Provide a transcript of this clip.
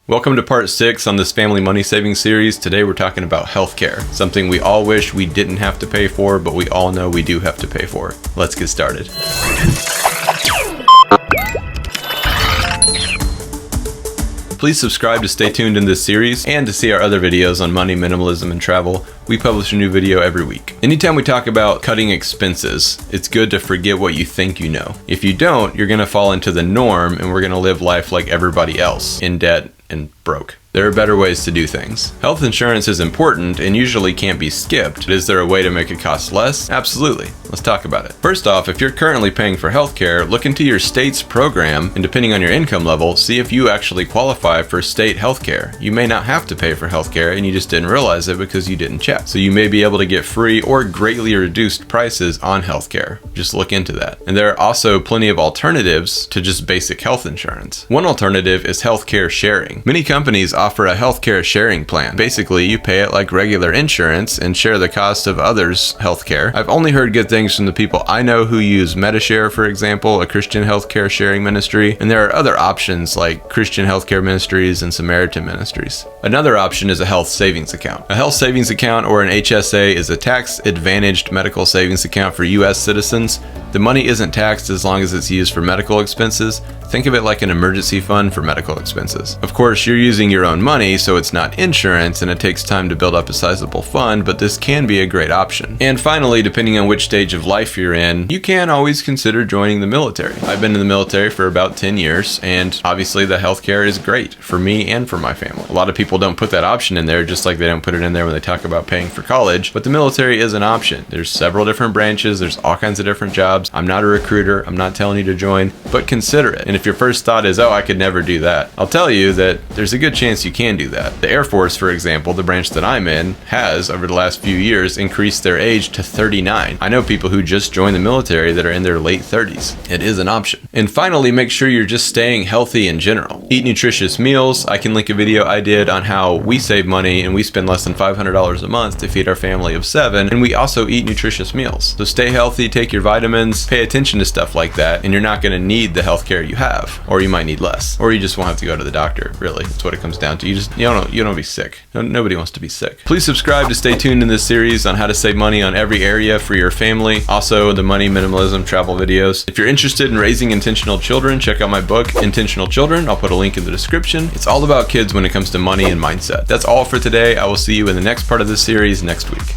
Welcome to part 6 on this family money saving series. Today we're talking about healthcare, something we all wish we didn't have to pay for, but we all know we do have to pay for. Let's get started. Please subscribe to stay tuned in this series and to see our other videos on money, minimalism, and travel. We publish a new video every week. Anytime we talk about cutting expenses, it's good to forget what you think you know. If you don't, you're gonna fall into the norm and we're gonna live life like everybody else, in debt and broke. There are better ways to do things. Health insurance is important and usually can't be skipped. Is there a way to make it cost less? Absolutely. Let's talk about it. First off, if you're currently paying for healthcare, look into your state's program and depending on your income level, see if you actually qualify for state healthcare. You may not have to pay for healthcare and you just didn't realize it because you didn't check. So you may be able to get free or greatly reduced prices on healthcare. Just look into that. And there are also plenty of alternatives to just basic health insurance. One alternative is healthcare sharing. Many companies offer a healthcare sharing plan. Basically, you pay it like regular insurance and share the cost of others' healthcare. I've only heard good things from the people I know who use Medi-Share, for example, a Christian healthcare sharing ministry, and there are other options like Christian healthcare ministries and Samaritan ministries. Another option is a health savings account. A health savings account or an HSA is a tax-advantaged medical savings account for U.S. citizens. The money isn't taxed as long as it's used for medical expenses. Think of it like an emergency fund for medical expenses. Of course, you're using your own money, so it's not insurance and it takes time to build up a sizable fund, but this can be a great option. And finally, depending on which stage of life you're in, you can always consider joining the military. I've been in the military for about 10 years, and obviously the healthcare is great for me and for my family. A lot of people don't put that option in there, just like they don't put it in there when they talk about paying for college, but the military is an option. There's several different branches, there's all kinds of different jobs. I'm not a recruiter, I'm not telling you to join, but consider it. And if your first thought is, oh, I could never do that, I'll tell you that there's a good chance you can do that. The Air Force, for example, the branch that I'm in, has, over the last few years, increased their age to 39. I know people who just joined the military that are in their late 30s. It is an option. And finally, make sure you're just staying healthy in general. Eat nutritious meals. I can link a video I did on how we save money and we spend less than $500 a month to feed our family of 7, and we also eat nutritious meals. So stay healthy, take your vitamins, pay attention to stuff like that, and you're not going to need the healthcare you have, or you might need less, or you just won't have to go to the doctor. Really, that's what it comes down to. You don't be sick. Nobody wants to be sick. Please subscribe to stay tuned in this series on how to save money on every area for your family. Also, the money, minimalism, travel videos. If you're interested in raising intentional children, check out my book, Intentional Children. I'll put a link in the description. It's all about kids when it comes to money and mindset. That's all for today. I will see you in the next part of this series next week.